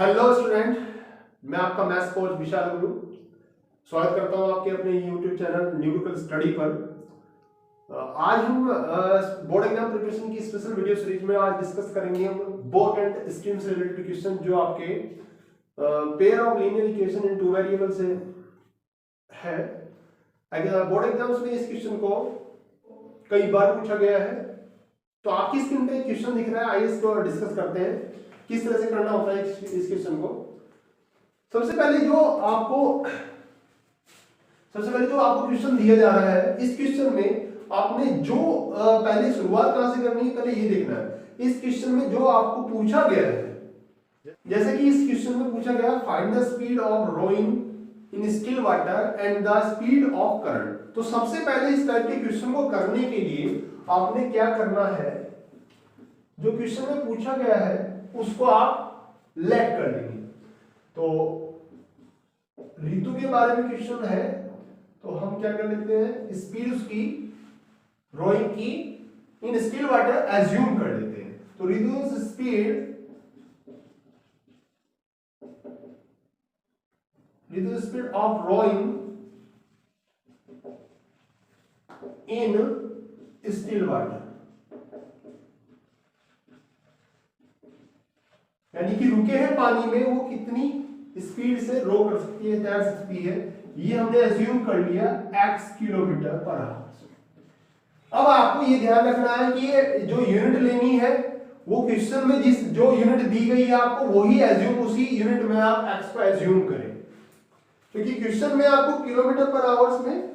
Hello student, मैं आपका maths coach विशाल गुरु स्वागत करता हूं आपके अपने यूट्यूब चैनल न्यूमेरिकल स्टडी पर। आज हम बोर्ड एग्जाम प्रिपरेशन की स्पेशल वीडियो सीरीज में आज डिस्कस करेंगे हम बोथ एंड स्ट्रीम से रिलेटेड क्वेश्चन जो आपके pair of linear equation in two variable से है। अगर बोर्ड एग्जाम्स में इस क्वेश्चन को कई बार पूछा गया है, तो आपकी स्क्रीन पे क्वेश्चन दिख रहा है। आइए इसको डिस्कस करते हैं किस तरह से करना होता है इस क्वेश्चन को। सबसे पहले जो आपको क्वेश्चन दिया जा रहा है, इस क्वेश्चन में आपने जो पहले शुरुआत कहां से करनी है, पहले ये देखना है। इस क्वेश्चन में जो आपको पूछा गया है, जैसे कि इस क्वेश्चन में पूछा गया find the speed of rowing in still water and the speed of current. तो सबसे पहले इस टाइप के क्वेश्चन को करने के लिए आपने क्या करना है, जो क्वेश्चन में पूछा गया है उसको आप लेट कर देंगे। तो ऋतु के बारे में क्वेश्चन है, तो हम क्या कर लेते हैं, स्पीड उसकी रोइंग की इन स्टिल वाटर एज्यूम कर लेते हैं। तो Ritu speed of rowing in still water, यानी कि रुके हैं पानी में, वो कितनी स्पीड से रो कर सकती है, तैर सकती है, ये हमने एज्यूम कर लिया x किलोमीटर पर आवर। अब आपको ये ध्यान रखना है कि ये जो यूनिट लेनी है वो क्वेश्चन में जिस जो यूनिट दी गई है आपको वही एज्यूम, उसी यूनिट में आप x को एज्यूम करें, क्योंकि क्वेश्चन में आपको किलोमीटर पर आवर्स में,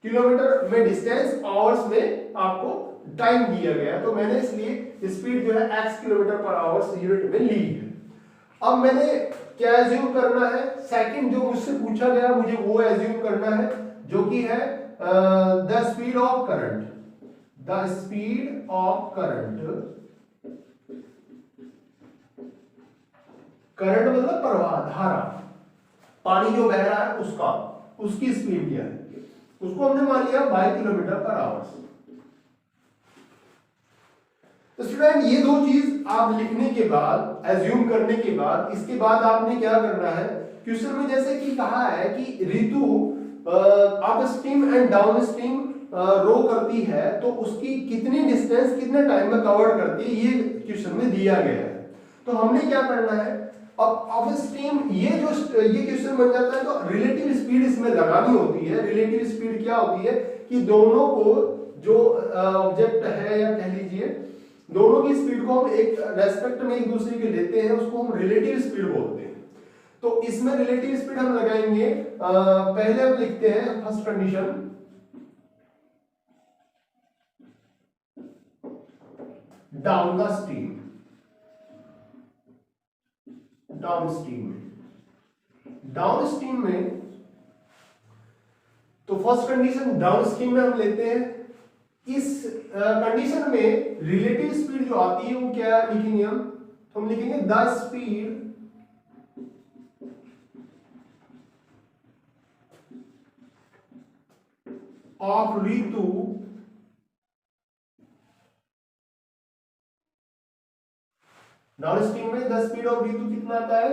किलोमीटर में डिस्टेंस, आवर्स में आपको टाइम दिया गया है। तो मैंने इसलिए स्पीड जो है x किलोमीटर पर आवर्स यूनिट में ली है। अब मैंने क्या एज्यूम करना है, सेकंड जो मुझसे पूछा गया मुझे वो एज्यूम करना है, जो कि है the speed of current. The speed of current, current मतलब प्रवाह, धारा, पानी जो बह रहा है उसका, उसकी स्पीड क्या है, उसको हमने मान लिया 22 किलोमीटर पर आवर्स। तो स्टूडेंट ये दो चीज आप लिखने के बाद, एज्यूम करने के बाद, इसके बाद आपने क्या करना है, क्वेश्चन में जैसे कि कहा है कि Ritu upstream and downstream row करती है, तो उसकी कितनी डिस्टेंस कितने टाइम में कवर करती है, ये क्वेश्चन में दिया गया है। तो हमने क्या करना है, अब अप स्ट्रीम ये क्वेश्चन बन जाता है, तो रिलेटिव स्पीड इसमें लगानी होती है। रिलेटिव स्पीड क्या होती है कि दोनों को जो ऑब्जेक्ट है, या कह लीजिए दोनों की स्पीड को हम एक रेस्पेक्ट में एक दूसरे के लेते हैं, उसको हम रिलेटिव स्पीड बोलते हैं। तो इसमें रिलेटिव स्पीड हम लगाएंगे, पहले हम लिखते हैं first condition, down the stream, down stream में तो फर्स्ट कंडीशन डाउन स्ट्रीम में हम लेते हैं। इस कंडीशन में रिलेटिव स्पीड जो आती है वो क्या लिखेंगे हम, तो हम लिखेंगे the speed of Ritu down stream में द स्पीड ऑफ ऋतु कितना आता है।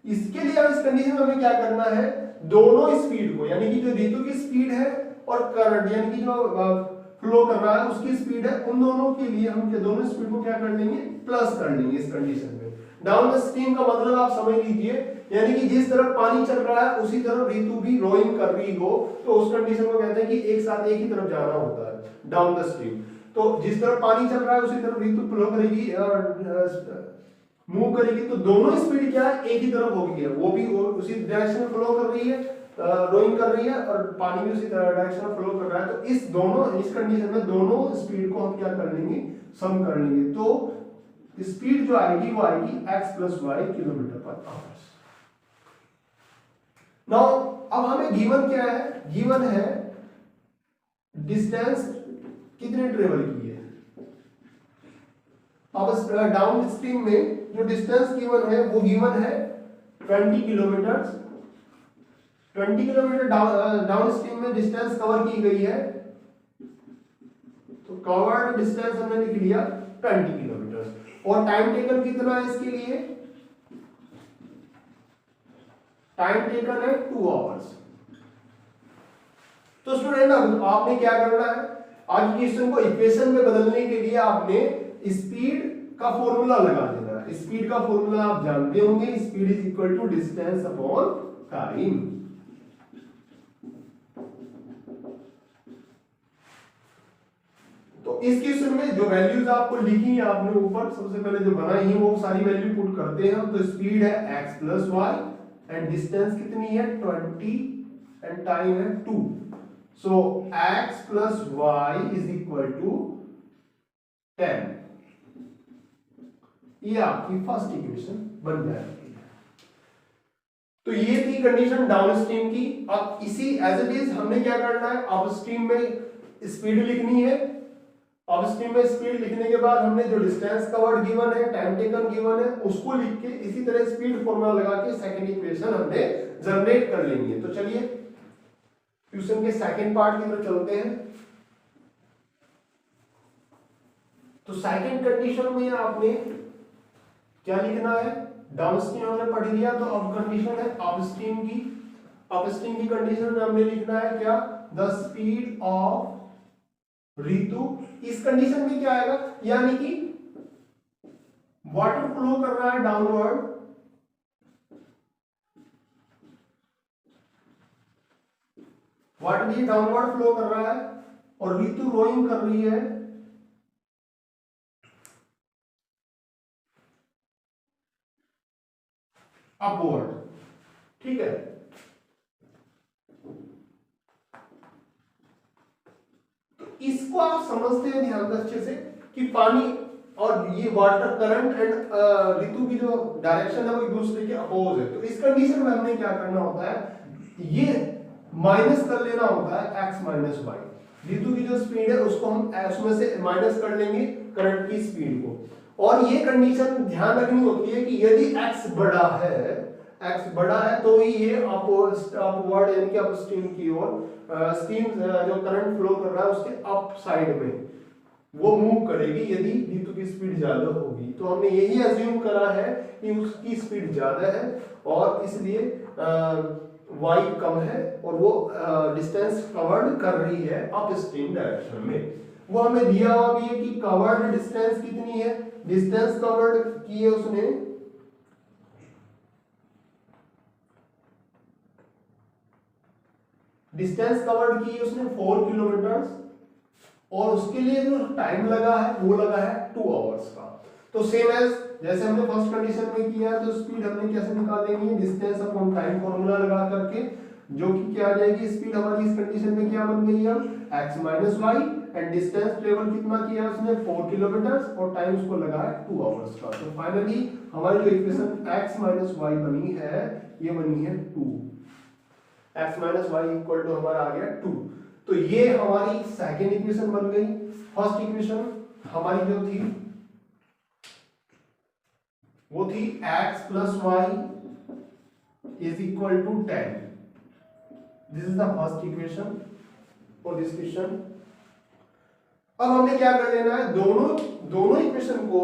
इसके लिए अब इस कंडीशन में हमें क्या करना है, दोनों स्पीड को, यानी कि जो ऋतु की स्पीड है और करंट यानी कि जो फ्लो कर रहा है उसकी स्पीड है, उन दोनों के लिए हम दोनों स्पीड को क्या कर लेंगे, प्लस कर लेंगे इस कंडीशन में। डाउन द स्ट्रीम का मतलब आप समझ लीजिए, यानी कि जिस तरफ पानी चल रहा है उसी तरफ ऋतु भी रोइंग कर रही हो, तो उस कंडीशन को कहते हैं कि एक साथ एक ही तरफ जाना होता है, डाउन द स्ट्रीम। तो जिस तरफ पानी चल रहा है उसी तरफ ऋतु फ्लो करेगी और मूव करेगी, तो दोनों स्पीड क्या है, एक ही तरफ होगी, वो भी उसी डायरेक्शन में फ्लो कर रही है, रोइंग कर रही है, और पानी भी उसी डायरेक्शन में फ्लो कर रहा है। तो इस कंडीशन में दोनों स्पीड को हम क्या कर लेंगे, सम कर लेंगे। तो स्पीड जो आएगी वो आएगी x + y किलोमीटर पर आवर्स। नाउ अब हमें गिवन क्या है, गिवन है डिस्टेंस कितने ट्रेवल की है। अब डाउन स्ट्रीम में जो डिस्टेंस गिवन है वो गिवन है 20 किलोमीटर। 20 किलोमीटर डाउन स्ट्रीम में डिस्टेंस कवर की गई है, तो कवर्ड डिस्टेंस हमने लिख लिया 20 किलोमीटर। और टाइम टेकन कितना है इसके लिए, टाइम टेकन है 2 आवर्स। तो स्टूडेंट अब आपने क्या करना है, आज क्वेश्चन को इक्वेशन में बदलने के लिए आपने स्पीड का फॉर्मूला लगा देना है। स्पीड का फॉर्मूला आप जानते होंगे, speed is equal to distance upon time. तो इस क्वेश्चन में जो वैल्यूज आपको लिखी है आपने ऊपर सबसे पहले जो बनाई है वो सारी वैल्यू पुट करते हैं। तो स्पीड है x plus y and distance कितनी है 20 एंड टाइम है 2। So x plus y is equal to 10। ये आपकी फर्स्ट इक्वेशन बन जाएगी। तो ये थी कंडीशन डाउनस्ट्रीम की। अब इसी एज इट इज हमने क्या करना है, अपस्ट्रीम में स्पीड लिखनी है। अपस्ट्रीम में स्पीड लिखने के बाद हमने जो डिस्टेंस कवर्ड गिवन है, टाइम टेकन गिवन है, उसको लिख के इसी तरह स्पीड फॉर्मूला लगा के सेकंड इक्वेशन हमने जनरेट कर लेंगे। तो चलिए क्वेश्चन के सेकंड पार्ट की तरफ चलते हैं। तो सेकंड कंडीशन में आपने क्या लिखना है, डाउनस्ट्रीम हमने पढ़ लिया, तो अब कंडीशन है अपस्ट्रीम की। अपस्ट्रीम की कंडीशन में हमने लिखना है क्या, द स्पीड ऑफ ऋतु। इस कंडीशन में क्या आएगा, यानी कि वाटर फ्लो कर रहा है डाउनवर्ड, वाटर ये डाउनवर्ड फ्लो कर रहा है और ऋतु रोइंग कर रही है अपवर्ड। ठीक है, इसको आप समझते हैं ध्यान से अच्छे से कि पानी और ये वाटर करंट एंड ऋतु की जो डायरेक्शन है वो एक दूसरे के अपोज है। तो इस कंडीशन में हमने क्या करना होता है, ये माइनस कर लेना होता है x माइनस वाई। ऋतु की जो स्पीड है उसको हम उसमें से माइनस कर लेंगे करंट की स्पीड को। और ये कंडीशन ध्यान रखनी होती है कि यदि x बड़ा है तो ही ये अपवर्ड यानी कि अपस्ट्रीम की ओर स्ट्रीम जो करंट फ्लो कर रहा है उसके अप साइड में वो मूव करेगी यदि ऋतु की स्पीड ज्यादा होगी। तो हमने यही अज्यूम करा है कि उसकी स्पीड ज्यादा है और इसलिए y कम है और वो डिस्टेंस कवर्ड कर रही है अपस्ट्रीम डायरेक्शन में। वो हमें दिया हुआ भी है कि कवर्ड डिस्टेंस कितनी है, डिस्टेंस कवर्ड की है उसने डिस्टेंस कवर्ड की उसने 4 किलोमीटर और उसके लिए जो टाइम लगा है वो लगा है 2 आवर्स का। तो सेम एज जैसे हमने फर्स्ट कंडीशन में किया तो स्पीड हमने कैसे निकालेंगे, डिस्टेंस अपॉन टाइम फॉर्मूला लगा करके, जो कि क्या आ जाएगी, स्पीड हमारी इस कंडीशन में क्या बन गई है x minus y and distance travel कितना किया उसने 4 किलोमीटर और टाइम उसको लगा है 2 आवर्स का। तो फाइनली हमारी जो इक्वेशन x माइनस वाई बनी है ये बनी है 2, x minus y equal to हमारा आ गया 2। तो ये हमारी सेकेंड इक्वेशन बन गई। फर्स्ट इक्वेशन हमारी जो थी वो थी x plus y is equal to 10। This is the first equation for this question. अब हमने क्या कर लेना है, दोनों इक्वेशन को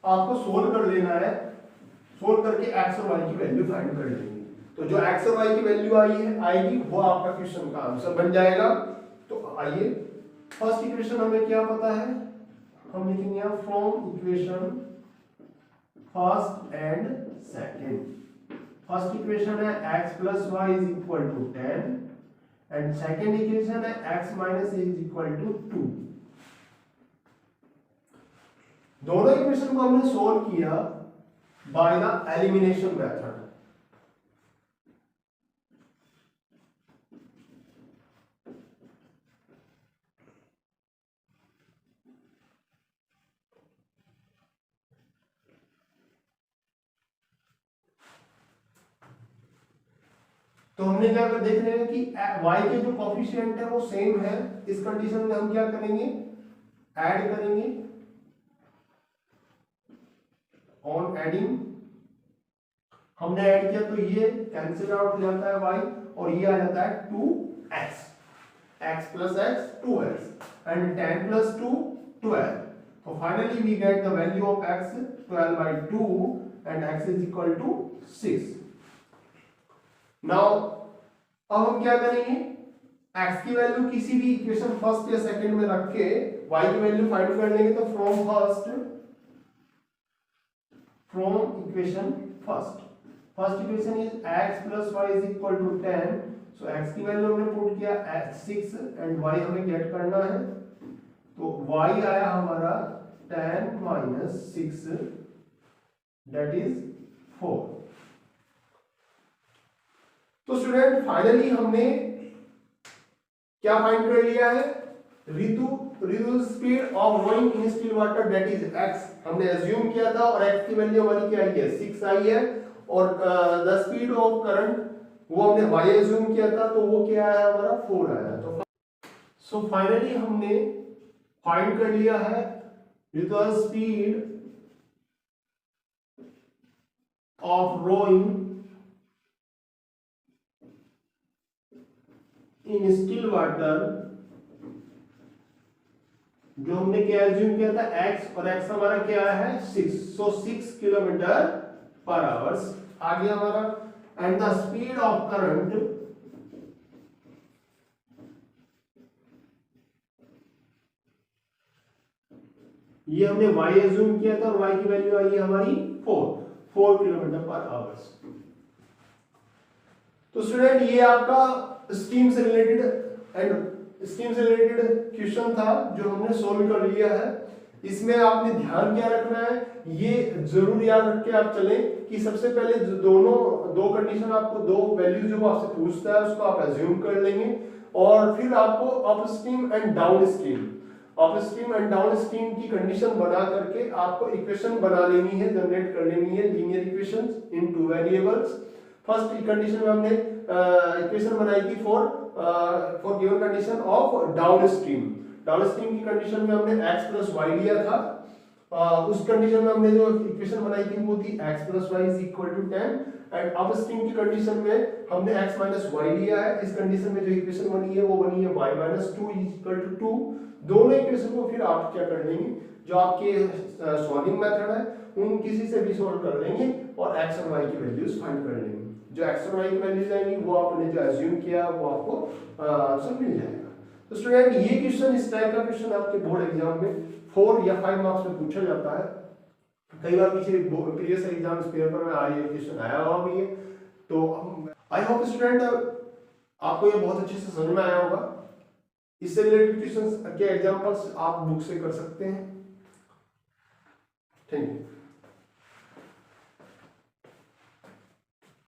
आपको सोल्व कर लेना है। सोल्व करके x और y की वैल्यू फाइंड कर लेंगे। तो जो x और y की वैल्यू आएगी वो आपका क्वेश्चन का आंसर बन जाएगा। तो आइए फर्स्ट इक्वेशन हमें क्या पता है, हम लिखेंगे from equation first and second. First equation है x plus y is equal to 10 and second equation है x minus is equal to 2। दोनों इक्वेशन को हमने सोल्व किया बाय द एलिमिनेशन मेथड। तो हमने क्या कर देख रहे हैं कि y के जो कोफिशिएंट है वो सेम है। इस कंडीशन में हम क्या करेंगे, ऐड करेंगे। ऑन एडिंग हमने ऐड किया तो ये कैंसिल आउट हो जाता है y और ये आ जाता है 2x, x plus x 2x and 10 plus 2 12। तो finally we get the value of x 12 by 2 and x is equal to 6। Now अब हम क्या करेंगे, x की वैल्यू किसी भी इक्वेशन फर्स्ट या सेकंड में रख के y की वैल्यू फाइंड कर लेंगे। तो from equation first equation is x plus y is equal to 10। So x की वैल्यू हमने पुट किया 6 एंड y हमें गेट करना है। तो y आया हमारा 10 minus 6 that is 4। तो स्टूडेंट फाइनली हमने क्या फाइंड कर लिया है, रितु speed of rowing in still water that is x हमने अज्यूम किया था और x की वैल्यू हमारी क्या आई है 6 आई है। और द स्पीड ऑफ करंट वो हमने y अज्यूम किया था, तो वो क्या आया हमारा 4 आया। तो सो फाइनली हमने फाइंड कर लिया है रितु speed of rowing in still water, जो हमने क्या एज्यूम किया था x, और x हमारा क्या है 6। सो 6 किलोमीटर पर आवर्स आ गया हमारा। And the speed of current ये हमने y एज्यूम किया था और y की वैल्यू आई है हमारी 4 किलोमीटर पर आवर्स। तो स्टूडेंट ये आपका स्टीम से रिलेटेड क्वेश्चन था जो हमने सोल्व कर लिया है। इसमें आपने ध्यान क्या रखना है, ये जरूर याद रख के आप चलें कि सबसे पहले दो कंडीशन आपको, दो वैल्यू जो आपसे पूछता है उसको आप एज्यूम कर लेंगे, और फिर आपको अपस्ट्रीम एंड डाउन स्ट्रीम की कंडीशन बना करके आपको इक्वेशन बना लेनी है, जनरेट कर लेनी है, लीनियर इक्वेशंस इन टू वेरिएबल्स। फर्स्ट कंडीशन में हमने इक्वेशन बनाई थी for given condition of downstream की कंडीशन में हमने x plus y लिया था। उस कंडीशन में हमने जो इक्वेशन बनाई थी वो थी x plus y is equal to 10। And upstream की कंडीशन में हमने x minus y लिया है। इस कंडीशन में जो इक्वेशन बनी है वो बनी है y minus 2 is equal to 2। दोनों इक्वेशन को फिर आप क्या कर लेंगे, जो आपके सॉल्विंग मेथड है उन किसी से भी सॉल्व कर लेंगे और x और y की वैल्यूज फाइंड कर लेंगे। जो x और y की वैल्यूज आएंगी वो आपने जो एज्यूम किया वो आपको आंसर मिल जाएगा। तो स्टूडेंट ये क्वेश्चन, इस टाइप का क्वेश्चन आपके बोर्ड एग्जाम में 4 या 5 मार्क्स में पूछा जाता है। कई बार पीछे प्रीवियस एग्जाम्स पेपर में ये क्वेश्चन आया हुआ भी है। तो आई होप स्टूडेंट आपको ये बहुत अच्छे से समझ में आया होगा। इससे रिलेटेड क्वेश्चंस के एग्जांपल्स आप बुक से कर सकते हैं। Thank you.